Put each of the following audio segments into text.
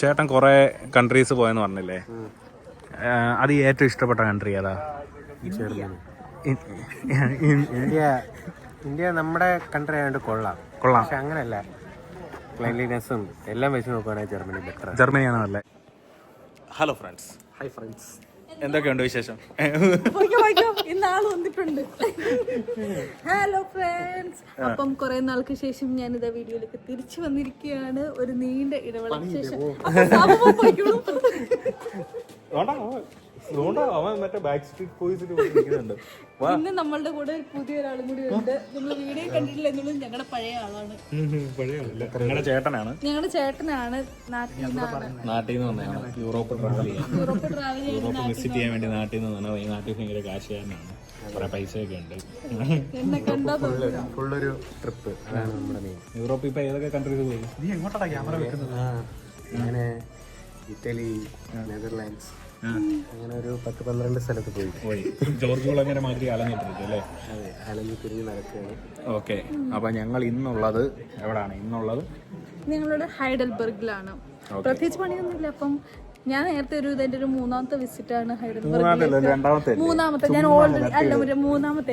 ചേട്ടൻ കുറെ കൺട്രീസ് പോയെന്ന് പറഞ്ഞില്ലേ? അത് ഏറ്റവും ഇഷ്ടപ്പെട്ട കൺട്രി ഏതാ? ഇന്ത്യ നമ്മുടെ കൺട്രി ആയതുകൊണ്ട് കൊള്ളാം. പക്ഷെ അങ്ങനെയല്ല, ക്ലീൻലിനെസ്സും എല്ലാം വെച്ച് നോക്കുകയാണെങ്കിൽ ജർമ്മനി ബെറ്റർ. ജർമ്മനിയാണ് നല്ലത്. Hello friends. ഹായ് ഫ്രണ്ട്സ്, എന്തൊക്കെയുണ്ട് വിശേഷം? ഇന്നാള് വന്നിട്ടുണ്ട്. Hello friends. അപ്പം കുറെ നാൾക്ക് ശേഷം ഞാനിതാ വീഡിയോയിലേക്ക് തിരിച്ചു വന്നിരിക്കുകയാണ്. ഒരു നീണ്ട ഇടവേളയ്ക്ക് ശേഷം. ഇന്ന് നമ്മളുടെ കൂടെ പുതിയ ഒരാളും കൂടി ഉണ്ട്. നമ്മൾ വീഡിയോ കണ്ടിട്ടില്ല എന്നുള്ളത് ഞങ്ങളുടെ പഴയ ആളാണ്. ഞങ്ങളുടെ ചേട്ടനാണ്. നാട്ടിൽ നിന്ന് വന്നതാണ്. യൂറോപ്പ് ട്രാവൽ ചെയ്യാൻ വിസിറ്റ് ചെയ്യാൻ വേണ്ടി നാട്ടിൽ നിന്ന് വന്നത്. ഈ നാട്ടിൽ ഭയങ്കര കാശുകാരനാണ്, കുറെ പൈസയൊക്കെ ഉണ്ട്. ഫുള്ളൊരു ട്രിപ്പ്, അതാണ് നമ്മുടെ മെയിൻ. യൂറോപ്പ് ഇപ്പൊ ഏതൊക്കെ കൺട്രീസ് പോയി? നീ എങ്ങോട്ടാ ക്യാമറ വെക്കുന്നത്? അങ്ങനെ ഇറ്റലി, നെതർലാൻഡ്സ്, അങ്ങനെ ഒരു 10-12 സ്ഥലത്ത് പോയി. ജോർജുകൾ അങ്ങനെ മാതിരി അലഞ്ഞിട്ടിരിക്കും അല്ലേ? അതെ, അലഞ്ഞു തിരിഞ്ഞ് നടക്കുകയാണ്. ഓക്കെ, അപ്പൊ ഞങ്ങൾ ഇന്നുള്ളത് എവിടാണ്? ഞങ്ങളുടെ ഹൈഡൽബർഗിലാണ്. പ്രത്യേകിച്ച് പണിയൊന്നുമില്ല. അപ്പം ഞാൻ നേരത്തെ എൻ്റെ ഒരു മൂന്നാമത്തെ വിസിറ്റാണ് ഹൈഡൽബർഗിലേക്ക്. മൂന്നാമത്തെ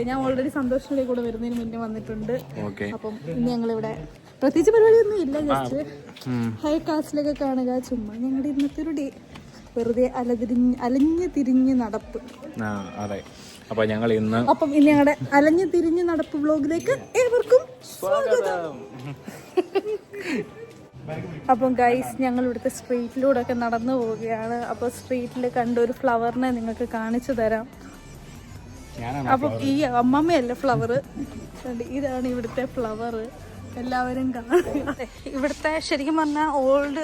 ഞാൻ ഓൾറെഡി സന്തോഷത്തിലേക്ക് കൂടെ വരുന്നതിന് മുന്നേ വന്നിട്ടുണ്ട്. അപ്പം ഇന്ന് ഞങ്ങളിവിടെ പ്രത്യേകിച്ച് പരിപാടിയൊന്നും ഇല്ല, ജസ്റ്റ് ഹൈ കാസ്റ്റിലൊക്കെ കാണുക, ചുമ്മാ ഞങ്ങളുടെ ഇന്നത്തെ ഒരു ഡേ വെറുതെ അലഞ്ഞു തിരിഞ്ഞ് നടപ്പ്. അപ്പം ഇന്ന് ഞങ്ങളുടെ അലഞ്ഞു തിരിഞ്ഞ് നടപ്പ് വ്ലോഗിലേക്ക് ഏവർക്കും സ്വാഗതം. അപ്പം ഗൈസ്, ഞങ്ങൾ ഇവിടുത്തെ സ്ട്രീറ്റിലൂടെ ഒക്കെ നടന്നു പോവുകയാണ്. അപ്പോൾ സ്ട്രീറ്റിൽ കണ്ട ഒരു ഫ്ലവറിനെ നിങ്ങൾക്ക് കാണിച്ചു തരാം. അപ്പം ഈ അമ്മമ്മയല്ല ഫ്ലവർ, ഇതാണ് ഇവിടുത്തെ ഫ്ലവർ. എല്ലാവരും കാണുക. ഇവിടുത്തെ ശരിക്കും പറഞ്ഞാൽ ഓൾഡ്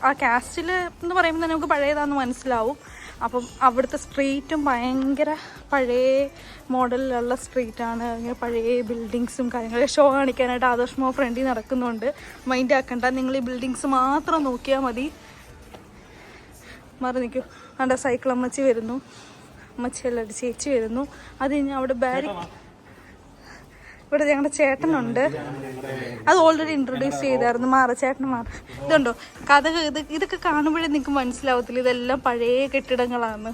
ആ കാസ്റ്റിൽ എന്ന് പറയുമ്പോൾ തന്നെ നമുക്ക് പഴയതാണെന്ന് മനസ്സിലാവും. അപ്പം അവിടുത്തെ സ്ട്രീറ്റും ഭയങ്കര പഴയ മോഡലിലുള്ള സ്ട്രീറ്റാണ്. അങ്ങനെ പഴയ ബിൽഡിങ്സും കാര്യങ്ങളും ഷോ കാണിക്കാനായിട്ട് ആദർശ് ഫ്രണ്ടിൽ നടക്കുന്നുണ്ട്. മൈൻഡ് ആക്കണ്ട, നിങ്ങൾ ഈ ബിൽഡിങ്സ് മാത്രം നോക്കിയാൽ മതി. മാറി നിൽക്കും. അവിടെ സൈക്കിൾ അമ്മച്ചി വരുന്നു, അമ്മച്ചിയല്ല ചേച്ചി വരുന്നു. അത് കഴിഞ്ഞാൽ അവിടെ ഇവിടെ ഞങ്ങളുടെ ചേട്ടനുണ്ട്. അത് ഓൾറെഡി ഇൻട്രൊഡ്യൂസ് ചെയ്തായിരുന്നു. ചേട്ടന് ഇതുണ്ടോ കഥ? ഇതൊക്കെ കാണുമ്പോഴേ നിങ്ങൾക്ക് മനസ്സിലാവത്തില്ല, ഇതെല്ലാം പഴയ കെട്ടിടങ്ങളാണ്.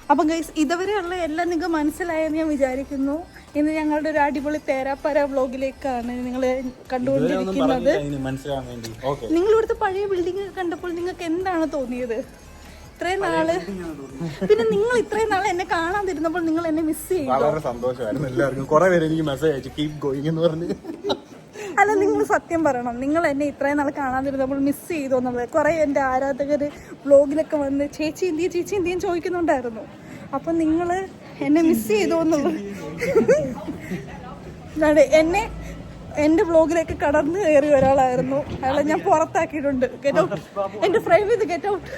അപ്പം ഗൈസ്, ഇതുവരെയുള്ള എല്ലാം നിങ്ങൾക്ക് മനസ്സിലായെന്ന് ഞാൻ വിചാരിക്കുന്നു. ഇന്ന് ഞങ്ങളുടെ ഒരു അടിപൊളി തേരാപ്പാര വ്ലോഗിലേക്കാണ് നിങ്ങൾ കണ്ടുകൊണ്ടിരിക്കുന്നത്. നിങ്ങൾ ഇവിടുത്തെ പഴയ ബിൽഡിംഗ് കണ്ടപ്പോൾ നിങ്ങൾക്ക് എന്താണ് തോന്നിയത്? ഇത്രയും നാള് പിന്നെ നിങ്ങൾ ഇത്രയും നാളെ എന്നെ കാണാതിരുന്നപ്പോൾ നിങ്ങൾ എന്നെ മിസ് ചെയ്തു. വളരെ സന്തോഷമായിരുന്നു എല്ലാവർക്കും. കുറെ പേര് എനിക്ക് മെസ്സേജ് അയച്ചു, കീപ് ഗോയിങ് എന്ന് പറഞ്ഞ്. അല്ല, നിങ്ങൾ സത്യം പറയണം, നിങ്ങൾ എന്നെ ഇത്രയും നാൾ കാണാതിരുന്നപ്പോൾ മിസ് ചെയ്തു എന്നുള്ളത്. കുറെ എൻ്റെ ആരാധകർ വ്ലോഗിലൊക്കെ വന്ന് ചേച്ചി എന്തിയും ചോദിക്കുന്നുണ്ടായിരുന്നു. അപ്പം നിങ്ങൾ എന്നെ മിസ് ചെയ്തു എന്നുള്ളത് എൻ്റെ വ്ലോഗിലേക്ക് കടന്നു കയറി ഒരാളായിരുന്നു. അയാളെ ഞാൻ പുറത്താക്കിയിട്ടുണ്ട്. ഗെറ്റ് ഔട്ട്, എൻ്റെ ഫ്രെയിം ചെയ്ത് ഗെറ്റ് ഔട്ട്.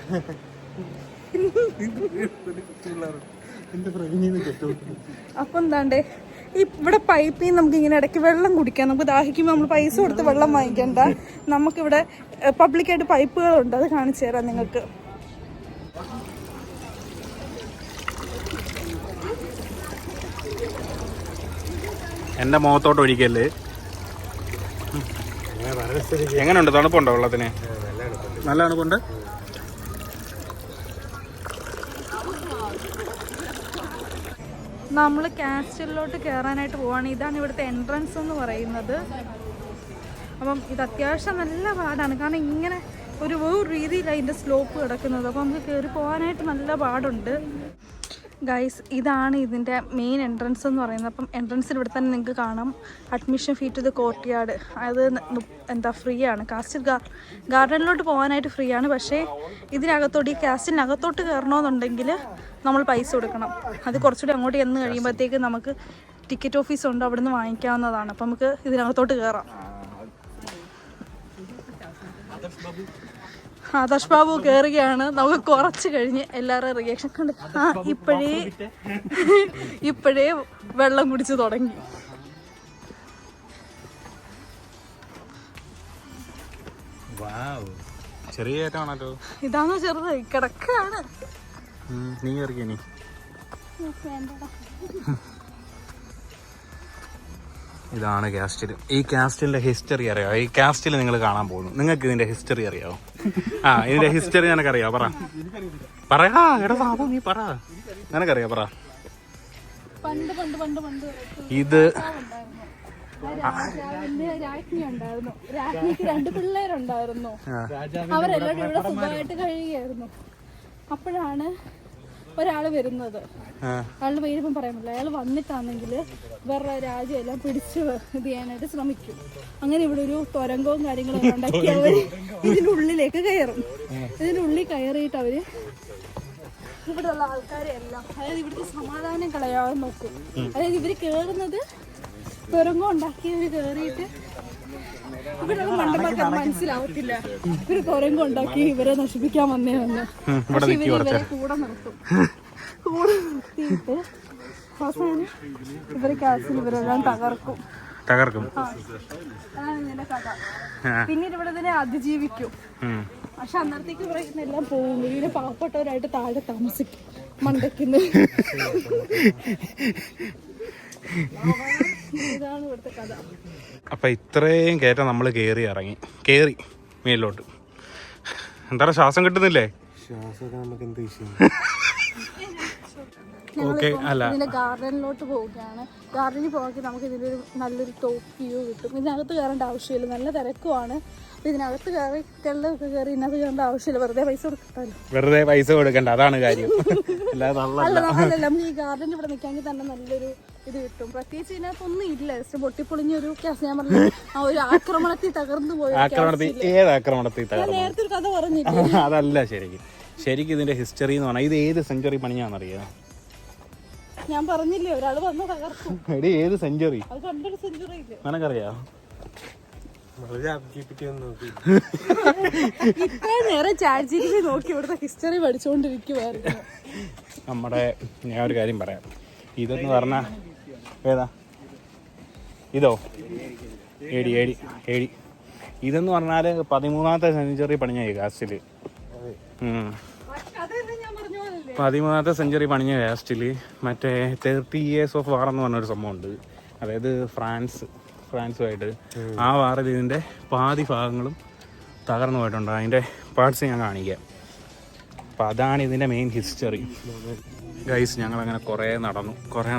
അപ്പൊ എന്താണ്ടേ, ഇവിടെ പൈപ്പിൽ നിന്ന് നമുക്ക് ഇങ്ങനെ ഇടയ്ക്ക് വെള്ളം കുടിക്കാം. നമുക്ക് ദാഹിക്കുമ്പോൾ നമ്മൾ പൈസ കൊടുത്ത് വെള്ളം വാങ്ങിക്കണ്ട. നമുക്കിവിടെ പബ്ലിക്കായിട്ട് പൈപ്പുകളുണ്ട്, അത് കാണിച്ചു തരാം നിങ്ങൾക്ക്. എന്റെ മുഖത്തോട്ട് ഒഴിക്കല്ലേ. എങ്ങനെയുണ്ട്? തണുപ്പുണ്ടോ വെള്ളത്തിന്? നല്ല തണുപ്പുണ്ട്. നമ്മൾ കാസ്റ്റലിലോട്ട് കയറാനായിട്ട് പോവാണ്. ഇതാണ് ഇവിടുത്തെ എൻട്രൻസ് എന്ന് പറയുന്നത്. അപ്പം ഇത് അത്യാവശ്യം നല്ല പാടാണ്, കാരണം ഇങ്ങനെ ഒരു രീതിയിലാണ് ഇതിൻ്റെ സ്ലോപ്പ് കിടക്കുന്നത്. അപ്പം നമുക്ക് കയറി പോകാനായിട്ട് നല്ല പാടുണ്ട്. ഗൈസ്, ഇതാണ് ഇതിൻ്റെ മെയിൻ എൻട്രൻസ് എന്ന് പറയുന്നത്. അപ്പം എൻട്രൻസിൽ ഇവിടെ തന്നെ നിങ്ങൾക്ക് കാണാം admission fee to the courtyard. അത് ഫ്രീ ആണ്. കാസ്റ്റിൽ ഗാർഡനിലോട്ട് പോകാനായിട്ട് ഫ്രീ ആണ്. പക്ഷേ ഇതിനകത്തോട്ട്, ഈ കാസ്റ്റിനകത്തോട്ട് കയറണമെന്നുണ്ടെങ്കിൽ നമ്മൾ പൈസ കൊടുക്കണം. അത് കുറച്ചുകൂടി അങ്ങോട്ട് ചെന്ന് കഴിയുമ്പോഴത്തേക്ക് നമുക്ക് ടിക്കറ്റ് ഓഫീസ് ഉണ്ട്, അവിടെ നിന്ന് വാങ്ങിക്കാവുന്നതാണ്. അപ്പം നമുക്ക് ഇതിനകത്തോട്ട് കയറാം. ആദർശ് ബാബു കയറുകയാണ്. നമുക്ക് കുറച്ച് കഴിഞ്ഞ് എല്ലാവരുടെയും റിയാക്ഷൻ കണ്ട് ഇപ്പോഴേ വെള്ളം കുടിച്ച് തുടങ്ങി. ചെറിയ ഏറ്റാണല്ലോ. ഇതാണോ ചെറുതായി കിടക്കാണ്. നീ കയറിയ ഇതാണ് കാസ്റ്റിൽ. ഈ കാസ്റ്റിലിന്റെ ഹിസ്റ്ററി അറിയാമോ? ഈ കാസ്റ്റിൽ നിങ്ങൾ കാണാൻ പോകുന്നു. നിങ്ങൾക്ക് ഇതിന്റെ ഹിസ്റ്ററി അറിയാമോ? ഇതിന്റെ ഹിസ്റ്ററി നിനക്കറിയാം? പറയാ എടാ സാബു, നീ പറ. നിനക്കറിയാം? പറ. ഇത് രാജ്ഞിക്ക് 2 പിള്ളേരുണ്ടായിരുന്നു. അവരെല്ലാം ഇവിടെ സുഖമായിട്ട് കഴിയുകയായിരുന്നു. അപ്പോഴാണ് ഒരാള് വരുന്നത്. അയാളുടെ പേരിപ്പം പറയാൻ പറ്റില്ല. അയാൾ വന്നിട്ടാണെങ്കിൽ വേറെ രാജ്യം എല്ലാം പിടിച്ച് ഇത് ചെയ്യാനായിട്ട് ശ്രമിക്കും. അങ്ങനെ ഇവിടെ ഒരു തുരങ്കവും കാര്യങ്ങളൊക്കെ ഉണ്ടാക്കി അവർ ഇതിനുള്ളിലേക്ക് കയറും. ഇതിനുള്ളിൽ കയറിയിട്ട് അവര് ഇവിടെയുള്ള ആൾക്കാരെ എല്ലാം, അതായത് ഇവിടുത്തെ സമാധാനം കളയാൻ നോക്കും. അതായത് ഇവര് കേറുന്നത് തുരങ്കം ഉണ്ടാക്കി ഇവര് കേറിയിട്ട് ഇവരുടെ മണ്ടന്മാർക്ക് മനസ്സിലാവത്തില്ല ഇവര് തുരങ്കം ഉണ്ടാക്കി ഇവരെ നശിപ്പിക്കാൻ വന്നേന്ന്. പക്ഷെ ഇവരെ കൂടെ നിർത്തും. കൂടെ നിർത്തിയിട്ട് അവസാനം ഇവരെ കാസിൽ ഇവരെല്ലാം തകർക്കും. അതാണ് ഇതിന്റെ കഥ. പിന്നീട് ഇവിടെ ഇതിനെ അതിജീവിക്കും. പക്ഷെ അന്നേരത്തേക്ക് ഇവിടെ എല്ലാം പോകും. ഇതിനെ പാവപ്പെട്ടവരായിട്ട് താഴെ താമസിക്കും മണ്ടയ്ക്കുന്നു. ഇതാണ് ഇവിടുത്തെ കഥ. അപ്പൊ ഇത്രയും കയറ്റം നമ്മൾ കേറി മേലോട്ട്. എന്താ ശ്വാസം കിട്ടുന്നില്ലേ? ഇതിന്റെ ഗാർഡനിലോട്ട് പോവുകയാണ്. ഗാർഡനിൽ പോകാൻ നമുക്ക് ഇതിലൊരു നല്ലൊരു ടോപ്പ് വ്യൂ കിട്ടും. ഇതിനകത്ത് കയറേണ്ട ആവശ്യമില്ല, നല്ല തിരക്കുമാണ്. ഇതിനകത്ത് കയറി തെള്ളൊക്കെ കയറി ഇതിനകത്ത് കയറേണ്ട ആവശ്യമില്ല. വെറുതെ പൈസ കൊടുക്കണ്ട, അതാണ് കാര്യം. അല്ല, നമുക്ക് ഈ ഗാർഡനിൽ ഇവിടെ നിൽക്കാമെങ്കിൽ തന്നെ നല്ലൊരു ഇത് കിട്ടും. പ്രത്യേകിച്ച് ഇതിനകത്തൊന്നും ഇല്ല. ജസ്റ്റ് പൊട്ടിപ്പൊളിഞ്ഞൊരു ഞാൻ പറഞ്ഞ ആ ഒരു ആക്രമണത്തിൽ തകർന്നു പോയി. നേരത്തെ ഒരു കഥ പറഞ്ഞില്ലേ? അതല്ല ശരിക്കും ഇതിന്റെ ഹിസ്റ്ററി എന്ന് പറഞ്ഞാൽ ഇത് ഏത് സെഞ്ചുറി പണിയാന്നറിയാം? ഞാൻ പറഞ്ഞില്ലേ, ഒരാള് വന്ന് തകർക്കും. ഏത് സെഞ്ചുറി? അത് കണ്ടൊരു സെഞ്ചുറി ഇല്ലേ? നിനക്കറിയാം? ഇത്രയും നേരം ചാറ്റ് നോക്കി ഇവിടുത്തെ ഹിസ്റ്ററി പഠിച്ചുകൊണ്ടിരിക്കുവായിരുന്നു. ഞാൻ ഒരു കാര്യം പറയാം. ഇതെന്ന് പറഞ്ഞാ ഏതാ? ഇതോ? ഏടി. ഇതെന്ന് പറഞ്ഞാല് 13ാമത്തെ സെഞ്ചുറി പണിഞ്ഞ കാസ്റ്റില്. 13ാമത്തെ സെഞ്ചുറി പണിഞ്ഞ കാസ്റ്റില് മറ്റേ 30 years of war എന്ന് പറഞ്ഞൊരു സംഭവമുണ്ട്. അതായത് ഫ്രാൻസുമായിട്ട് ആ വാറിൽ ഇതിൻ്റെ പാതി ഭാഗങ്ങളും തകർന്നു പോയിട്ടുണ്ട്. അതിൻ്റെ പാർട്സ് ഞാൻ കാണിക്കാം. അപ്പം അതാണ് ഇതിൻ്റെ മെയിൻ ഹിസ്റ്ററി. ഗൈസ്, ഞങ്ങളങ്ങനെ കുറേ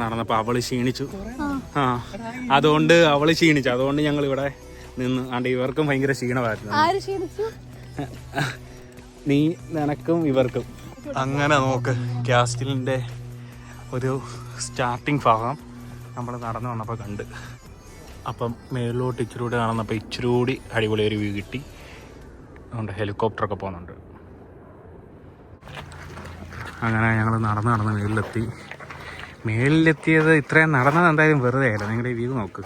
നടന്നപ്പോൾ അവള് ക്ഷീണിച്ചു. അതുകൊണ്ട് ഞങ്ങൾ ഇവിടെ നിന്ന്. ആണ്ട് ഇവർക്കും ഭയങ്കര ക്ഷീണമായിരുന്നു. നിനക്കും ഇവർക്കും. അങ്ങനെ നോക്ക്, കാസ്റ്റിലിൻ്റെ ഒരു സ്റ്റാർട്ടിങ് ഭാഗം നമ്മൾ നടന്നു വന്നപ്പോൾ കണ്ട്. അപ്പം മേളിലോട്ട് ഇച്ചിരൂടെ കാണുന്നപ്പോൾ ഇച്ചിരൂടി അടിപൊളി ഒരു വ്യൂ കിട്ടി. അതുകൊണ്ട് ഹെലികോപ്റ്ററൊക്കെ പോകുന്നുണ്ട്. അങ്ങനെ ഞങ്ങൾ നടന്ന് മേളിലെത്തിയത് ഇത്രയും നടന്നത് എന്തായാലും വെറുതെ ആയില്ല. നിങ്ങളുടെ ഈ വ്യൂ നോക്ക്.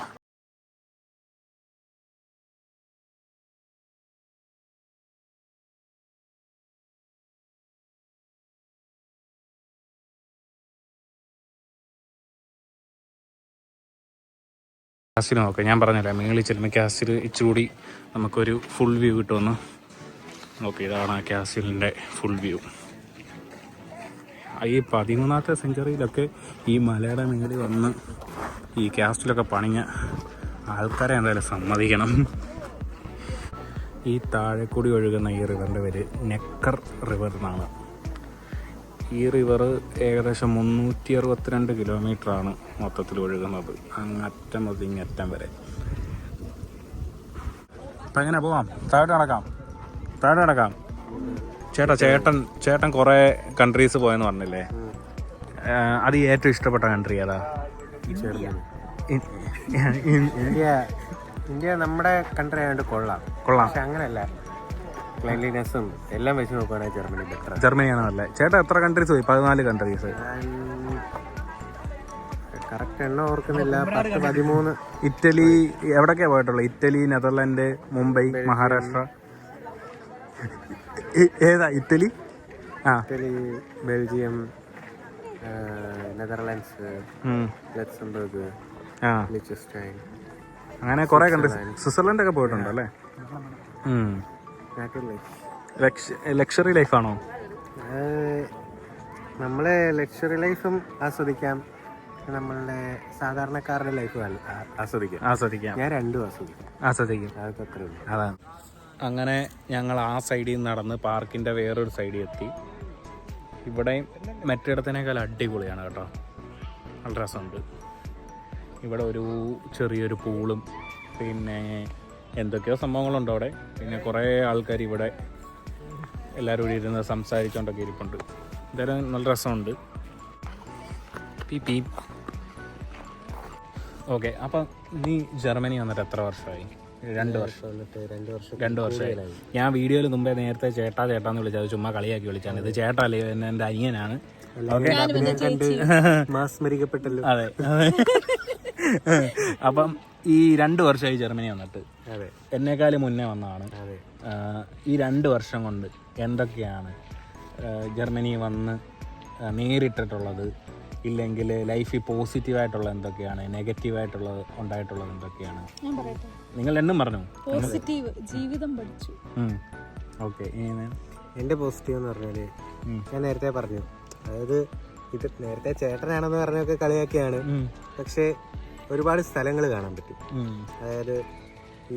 കാസ്റ്റിൽ നോക്കാം. ഞാൻ പറഞ്ഞില്ല, മേളിൽ ചെല്ലുമ്പോൾ കാസ്റ്റിൽ ഇച്ചിരി നമുക്കൊരു ഫുൾ വ്യൂ കിട്ടുമെന്ന്. ഓക്കെ, ഇതാണ് ആ കാസ്റ്റിലിൻ്റെ ഫുൾ വ്യൂ. ഈ 13ാമത്തെ സെഞ്ചുറിയിലൊക്കെ ഈ മലയുടെ മേളിൽ വന്ന് ഈ കാസ്റ്റിലൊക്കെ പണിഞ്ഞ ആൾക്കാരെ എന്തായാലും സമ്മതിക്കണം. ഈ താഴെ കൂടി ഒഴുകുന്ന ഈ റിവറിൻ്റെ പേര് നെക്കർ റിവർ എന്നാണ്. ഈ റിവർ ഏകദേശം 362 കിലോമീറ്ററാണ് മൊത്തത്തിൽ ഒഴുകുന്നത്, അങ്ങറ്റം മുതൽ ഇങ്ങറ്റം വരെ. അപ്പം എങ്ങനെ പോവാം? താഴോട്ട് നടക്കാം. ചേട്ടൻ കുറേ കൺട്രീസ് പോയെന്ന് പറഞ്ഞില്ലേ? അത് ഏറ്റവും ഇഷ്ടപ്പെട്ട കൺട്രി ഏതാ? ഇന്ത്യ നമ്മുടെ കൺട്രി ആയതുകൊണ്ട് കൊള്ളാം. പക്ഷെ അങ്ങനെയല്ല, ക്ലീൻലിനെസ്സും എല്ലാം വെച്ച് നോക്കുകയാണെങ്കിൽ ജർമ്മനി ബെറ്റർ. ജർമ്മനിയാണ് നല്ലേ. ചേട്ടാ എത്ര കൺട്രീസ് പോയി? 14 കൺട്രീസ്. കറക്റ്റ് എണ്ണം ഓർക്കുന്നില്ല. 10, 13. ഇറ്റലി എവിടൊക്കെയാ പോയിട്ടുള്ളത്? Italy, Netherland, Mumbai, Maharashtra. ഏതാ Italy? Italy, Belgium, Netherlands, Luxembourg, Liechtenstein, അങ്ങനെ കുറെ കൺട്രീസ്. സ്വിറ്റ്സർലൻഡ് ഒക്കെ പോയിട്ടുണ്ട് അല്ലേ? ലക്ഷറി ലൈഫാണോ? നമ്മള് ലക്ഷറി ലൈഫും ആസ്വദിക്കാം, നമ്മളുടെ സാധാരണക്കാരുടെ ലൈഫ് ആസ്വദിക്കാം. ഞാൻ രണ്ടും ആസ്വദിക്കും. അതൊക്കെ അത്രേ ഉള്ളൂ. അതാണ്. അങ്ങനെ ഞങ്ങൾ ആ സൈഡിൽ നിന്ന് നടന്ന് പാർക്കിൻ്റെ വേറൊരു സൈഡിൽ എത്തി. ഇവിടെയും മറ്റിടത്തിനേക്കാൾ അടിപൊളിയാണ് കേട്ടോ, നല്ല രസമുണ്ട്. ഇവിടെ ഒരു ചെറിയൊരു പൂളും പിന്നെ എന്തൊക്കെയോ സംഭവങ്ങളുണ്ട് അവിടെ. പിന്നെ കുറേ ആൾക്കാർ ഇവിടെ എല്ലാവരും കൂടി ഇരുന്ന് സംസാരിച്ചുകൊണ്ടൊക്കെ ഇരിപ്പുണ്ട്. എന്തായാലും നല്ല രസമുണ്ട്. P okay. അപ്പം നീ ജർമ്മനി വന്നിട്ട് എത്ര വർഷമായി? 2 വർഷമായി. ഞാൻ വീഡിയോയിൽ മുമ്പേ നേരത്തെ ചേട്ടാന്ന് വിളിച്ചത്, അത് ചുമ്മാ കളിയാക്കി വിളിച്ചാണ്. ഇത് ചേട്ടല്ലേ, എൻ്റെ അനിയനാണ്. മാസ്മരിക്കപ്പെട്ടല്ലോ. അതെ. അപ്പം ഈ 2 വർഷമായി ജർമ്മനി വന്നിട്ട്. എന്നെക്കാളും മുന്നേ വന്നതാണ്. ഈ 2 വർഷം കൊണ്ട് എന്തൊക്കെയാണ് ജർമ്മനി വന്ന് നേരിട്ടിട്ടുള്ളത്, ഇല്ലെങ്കിൽ ലൈഫിൽ പോസിറ്റീവായിട്ടുള്ളത് എന്തൊക്കെയാണ്, നെഗറ്റീവായിട്ടുള്ളത് ഉണ്ടായിട്ടുള്ളത് എന്തൊക്കെയാണ്? ഞാൻ പറയട്ടെ, നിങ്ങൾ രണ്ടും പറഞ്ഞു. പോസിറ്റീവ് ജീവിതം പഠിച്ചു. ഓക്കെ. എൻ്റെ പോസിറ്റീവ് എന്ന് പറഞ്ഞാൽ ഞാൻ നേരത്തെ പറഞ്ഞു, അതായത് ഇത് നേരത്തെ ചേട്ടനാണെന്ന് പറഞ്ഞൊക്കെ കളിയാക്കിയാണ്. പക്ഷേ ഒരുപാട് സ്ഥലങ്ങൾ കാണാൻ പറ്റും. അതായത്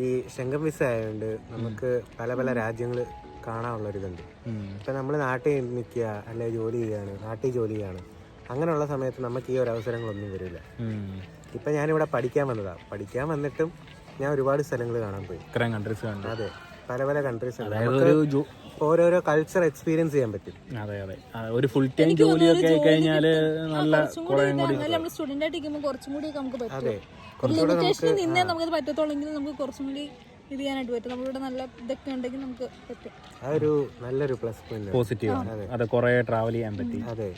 ഈ ഷെങ്കൻ വിസ ആയതുകൊണ്ട് നമുക്ക് പല പല രാജ്യങ്ങൾ കാണാനുള്ളൊരിതുണ്ട്. ഇപ്പം നമ്മൾ നാട്ടിൽ നിൽക്കുക, അല്ലെങ്കിൽ ജോലി ചെയ്യാണ്, നാട്ടിൽ ജോലി ചെയ്യാണ്, അങ്ങനെയുള്ള സമയത്ത് നമുക്ക് ഈ ഒരു അവസരങ്ങളൊന്നും വരില്ല. ഇപ്പം ഞാനിവിടെ പഠിക്കാൻ വന്നതാണ്. പഠിക്കാൻ വന്നിട്ടും ഞാൻ ഒരുപാട് സ്ഥലങ്ങൾ കാണാൻ പോയി. അതെ, പല പല കൺട്രീസ് ഓരോരോ കൾച്ചർ എക്സ്പീരിയൻസ് ചെയ്യാൻ പറ്റും. അതെ അതെ. ഒരു ഫുൾ ടൈം ജോലിയൊക്കെ ആയി കഴിഞ്ഞാൽ നല്ല സ്റ്റുഡന്റ് ആയിട്ട് ഇരിക്കുമ്പോൾ കുറച്ചും കൂടി നമുക്ക് പറ്റും. ലിമിറ്റേഷനിൽ നിന്നേ നമുക്കത് പറ്റത്തുള്ളെങ്കിൽ നമുക്ക് കുറച്ചും കൂടി ഇത് ചെയ്യാനായിട്ട് പറ്റും. നമ്മളിവിടെ നല്ല ഇതൊക്കെ ഉണ്ടെങ്കിൽ നമുക്ക് പറ്റും. അതൊരു നല്ലൊരു പ്ലസ് പോയിന്റ്, പോസിറ്റീവ്. അതെ, കുറെ ട്രാവൽ ചെയ്യാൻ പറ്റി. അതെ,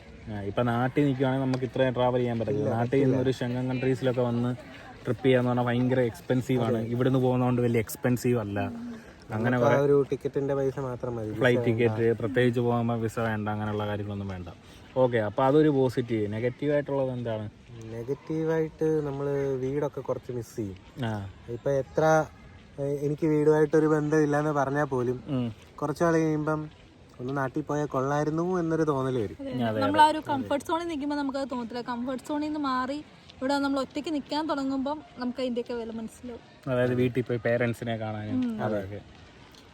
ഇപ്പൊ നാട്ടിൽ നിൽക്കുവാണെങ്കിൽ നമുക്ക് ഇത്രയും ട്രാവൽ ചെയ്യാൻ പറ്റില്ല. നാട്ടിൽ നിന്ന് ഒരു ഷെങ്കൻ കൺട്രീസിലൊക്കെ വന്ന് ട്രിപ്പ് ചെയ്യാന്ന് പറഞ്ഞാൽ ഭയങ്കര എക്സ്പെൻസീവ് ആണ്. ഇവിടുന്ന് പോകുന്നതുകൊണ്ട് വലിയ എക്സ്പെൻസീവ് അല്ല. അങ്ങനെ ഒരു ടിക്കറ്റിന്റെ പൈസ മാത്രം മതി. ഫ്ലൈറ്റ് ടിക്കറ്റ് പ്രത്യേകിച്ച് പോകുമ്പോൾ വിസ വേണ്ട, അങ്ങനെയുള്ള കാര്യങ്ങളൊന്നും വേണ്ട. ഓക്കെ. അപ്പോൾ അതൊരു പോസിറ്റീവ്. നെഗറ്റീവായിട്ടുള്ളത് എന്താണ്? നെഗറ്റീവായിട്ട് നമ്മൾ വീടൊക്കെ കുറച്ച് മിസ് ചെയ്യും. ഇപ്പൊ എത്ര എനിക്ക് വീടുമായിട്ടൊരു ബന്ധമില്ലാന്ന് പറഞ്ഞാൽ പോലും കുറച്ചാൾ കഴിയുമ്പം ഒന്ന് നാട്ടിൽ പോയാൽ കൊള്ളായിരുന്നു എന്നൊരു തോന്നൽ വരും. നമ്മൾ ആ ഒരു കംഫർട്ട് സോണിൽ നിൽക്കുമ്പോൾ നമുക്കത് തോന്നത്തില്ല. കംഫർട്ട് സോണിൽ നിന്ന് മാറി ഇവിടെ നമ്മൾ ഒറ്റയ്ക്ക് നിൽക്കാൻ തുടങ്ങുമ്പോൾ നമുക്ക് അതിൻ്റെയൊക്കെ വില മനസ്സിലാവും. അതായത് വീട്ടിൽ പോയി പേരൻസിനെ കാണാനും അതൊക്കെ.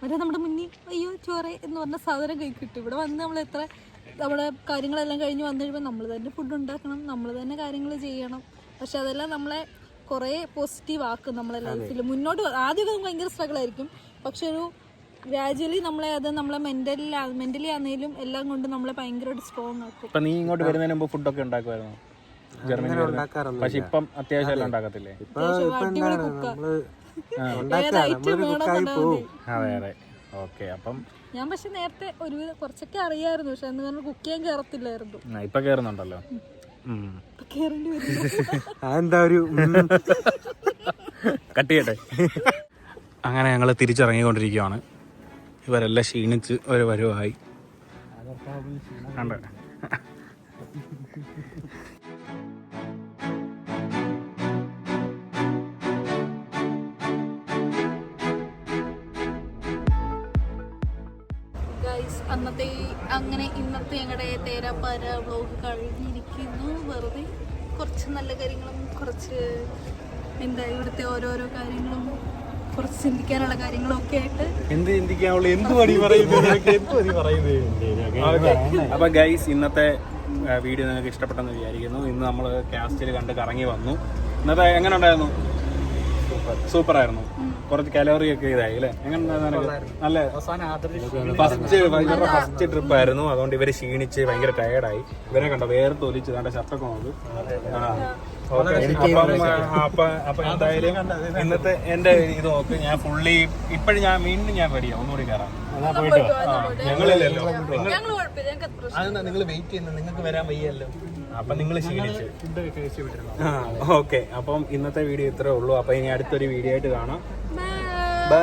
മറ്റേ നമ്മുടെ മുന്നിൽ അയ്യോ ചോറ് എന്ന് പറഞ്ഞ സാധനം കൈ കിട്ടും. ഇവിടെ വന്ന് നമ്മൾ എത്ര നമ്മുടെ കാര്യങ്ങളെല്ലാം കഴിഞ്ഞ് വന്നു കഴിയുമ്പോൾ നമ്മൾ തന്നെ ഫുഡ് ഉണ്ടാക്കണം, നമ്മൾ തന്നെ കാര്യങ്ങൾ ചെയ്യണം. പക്ഷെ അതെല്ലാം നമ്മളെ കുറേ പോസിറ്റീവ് ആക്കും നമ്മളെ ലൈഫിൽ. മുന്നോട്ട് ആദ്യമൊക്കെ നമുക്ക് ഭയങ്കര സ്ട്രഗിൾ ആയിരിക്കും. പക്ഷെ ഒരു ഗ്രാജുവലി നമ്മളെ അത് നമ്മളെ മെന്റലി ആണെങ്കിലും എല്ലാം കൊണ്ട് നമ്മളെ ഭയങ്കരമായിട്ട് സ്ട്രോങ് ആക്കും. ഇപ്പം നീ ഇങ്ങോട്ട് വരുന്നതിന് മുമ്പ് ഫുഡൊക്കെ ഉണ്ടാക്കുമായിരുന്നു ജർമ്മനി? പക്ഷെ ഇപ്പം അത്യാവശ്യം എല്ലാം ഉണ്ടാക്കത്തില്ലേ? അതെ അതെ. ഓക്കെ. അപ്പം ഞാൻ പക്ഷെ നേരത്തെ ഒരുവിധം കുറച്ചൊക്കെ അറിയായിരുന്നു, പക്ഷെ അന്ന് കാരണം കുക്ക് ചെയ്യാൻ കയറത്തില്ലായിരുന്നു. ഇപ്പൊ കേറുന്നുണ്ടല്ലോ. കട്ട് ചെയ്യട്ടെ. അങ്ങനെ ഞങ്ങൾ തിരിച്ചിറങ്ങിക്കൊണ്ടിരിക്കുകയാണ്. ഇവരെല്ലാം ക്ഷീണിച്ച് ഒരു വരുവായി. കണ്ടേ? ഇന്നത്തെ ഞങ്ങളുടെ തേരാപ്പാര വ്ലോഗ് കഴിഞ്ഞിരിക്കുന്നു. വെറുതെ കുറച്ച് നല്ല കാര്യങ്ങളും കുറച്ച് ഇവിടുത്തെ ഓരോരോ കാര്യങ്ങളും കുറച്ച് ചിന്തിക്കാനുള്ള കാര്യങ്ങളും ഒക്കെ ആയിട്ട് അപ്പൊ ഗൈസ്, ഇന്നത്തെ വീഡിയോ നിങ്ങൾക്ക് ഇഷ്ടപ്പെട്ടെന്ന് വിചാരിക്കുന്നു. ഇന്ന് നമ്മൾ കാസ്റ്റിൽ കണ്ട് കറങ്ങി വന്നു. ഇന്നത്തെ എങ്ങനെ ഉണ്ടായിരുന്നു? സൂപ്പർ ആയിരുന്നു. കുറച്ച് കലോറി ഒക്കെ ഇതായി അല്ലേ? എങ്ങനെ നല്ല ഫസ്റ്റ് ട്രിപ്പ് ആയിരുന്നു. അതുകൊണ്ട് ഇവര് ക്ഷീണിച്ച് ഭയങ്കര ടയർഡായി. ഇവരെ കണ്ടോ വേർത്ത് ഒലിച്ച് തന്റെ ഷർട്ടൊക്കെ നോക്ക്. അപ്പൊ എന്തായാലും ഇന്നത്തെ എന്റെ ഇത് നോക്ക്. ഞാൻ ഫുള്ളി ഇപ്പഴും ഞാൻ വീണ്ടും ഞാൻ റെഡിയാണ്. ഒന്നുകൂടി കയറാം. ഞങ്ങളില്ലല്ലോ, നിങ്ങൾ വെയിറ്റ് ചെയ്യുന്നത്, നിങ്ങൾക്ക് വരാൻ വയ്യല്ലോ. അപ്പൊ നിങ്ങൾ ക്ഷീണിച്ച്. ഓക്കെ. അപ്പം ഇന്നത്തെ വീഡിയോ ഇത്രേ ഉള്ളൂ. അപ്പൊ ഇനി അടുത്തൊരു വീഡിയോ ആയിട്ട് കാണാം. ബൈ.